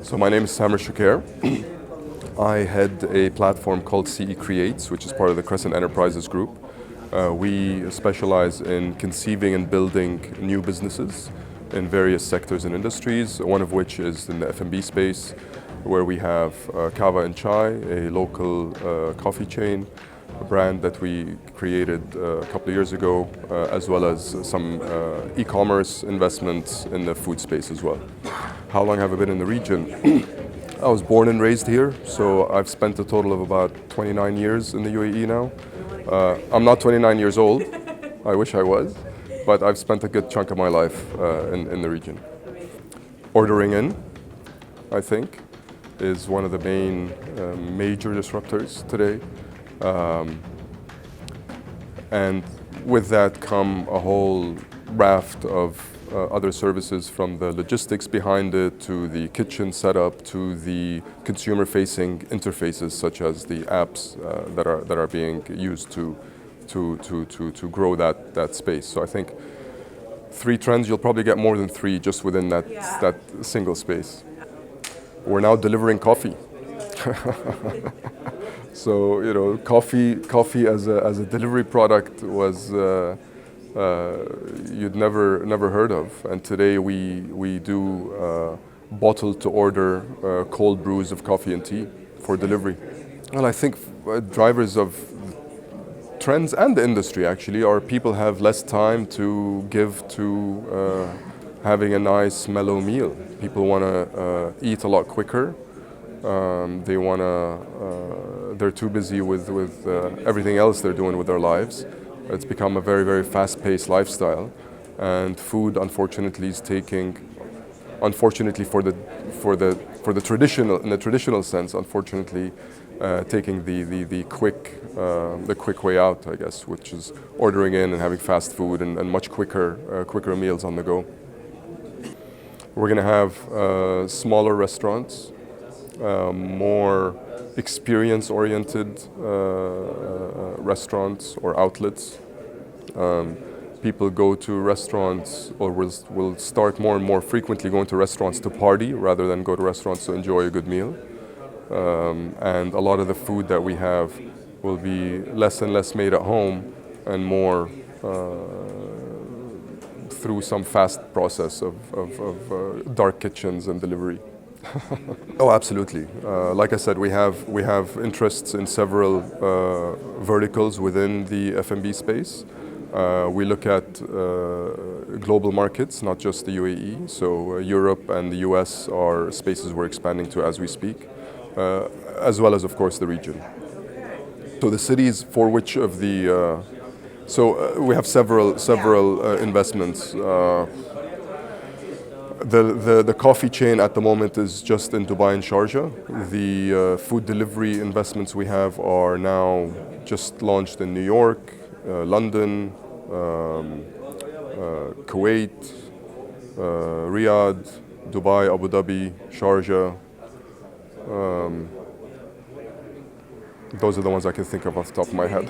So my name is Choucair. I head a platform called CE Creates, which is part of the Crescent Enterprises group. We specialize in conceiving and building new businesses in various sectors and industries, one of which is in the F&B space, where we have Kava and Chai, a local coffee chain, a brand that we created a couple of years ago, as well as some e-commerce investments in the food space as well. How long have I been in the region? I was born and raised here, so I've spent a total of about 29 years in the UAE now. I'm not 29 years old, I wish I was, but I've spent a good chunk of my life in the region. Ordering in, I think, is one of the main major disruptors today. And with that come a whole raft of other services, from the logistics behind it to the kitchen setup to the consumer-facing interfaces, such as the apps that are being used to grow that space. So I think 3 trends. You'll probably get more than 3 just within that single space. We're now delivering coffee. So coffee as a delivery product was you'd never heard of, and today we do bottle to order cold brews of coffee and tea for delivery. Well, I think drivers of trends and the industry actually are people have less time to give to having a nice mellow meal. People want to eat a lot quicker. They're too busy with everything else they're doing with their lives. It's become a very, very fast-paced lifestyle, and food, unfortunately, is taking, for the traditional, in the traditional sense, unfortunately, taking the quick way out, I guess, which is ordering in and having fast food and much quicker meals on the go. We're going to have smaller restaurants, more experience-oriented restaurants or outlets. People go to restaurants, or will start more and more frequently going to restaurants to party rather than go to restaurants to enjoy a good meal. And a lot of the food that we have will be less and less made at home and more through some fast process of dark kitchens and delivery. Oh, absolutely. Like I said, we have interests in several verticals within the F&B space. We look at global markets, not just the UAE. So Europe and the US are spaces we're expanding to as we speak, as well as, of course, the region. So the cities for which of the we have several investments. The coffee chain at the moment is just in Dubai and Sharjah. The food delivery investments we have are now just launched in New York, London, Kuwait, Riyadh, Dubai, Abu Dhabi, Sharjah. Those are the ones I can think of off the top of my head.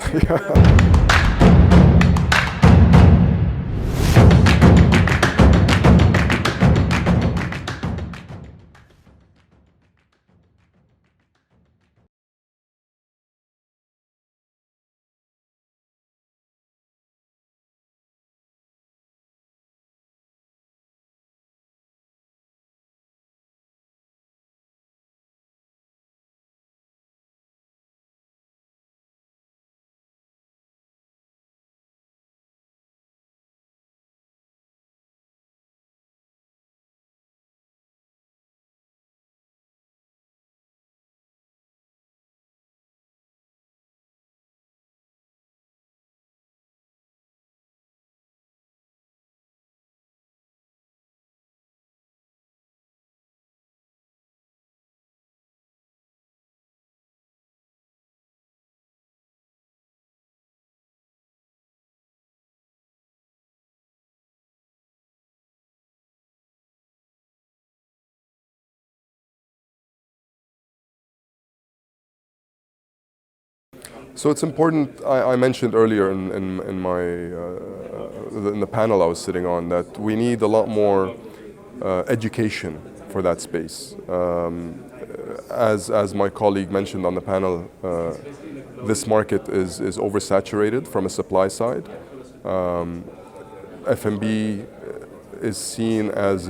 So it's important. I mentioned earlier in the panel I was sitting on that we need a lot more education for for that space. As my colleague mentioned on the panel, this market is oversaturated from a supply side. F&B is seen as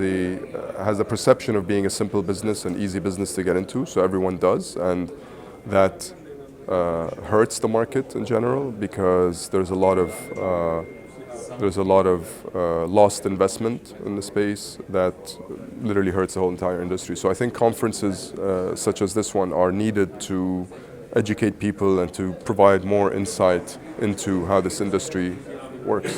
has a perception of being a simple business, an easy business to get into, so everyone does, and that hurts the market in general because there's a lot of lost investment in the space that literally hurts the whole entire industry. So I think conferences such as this one are needed to educate people and to provide more insight into how this industry works.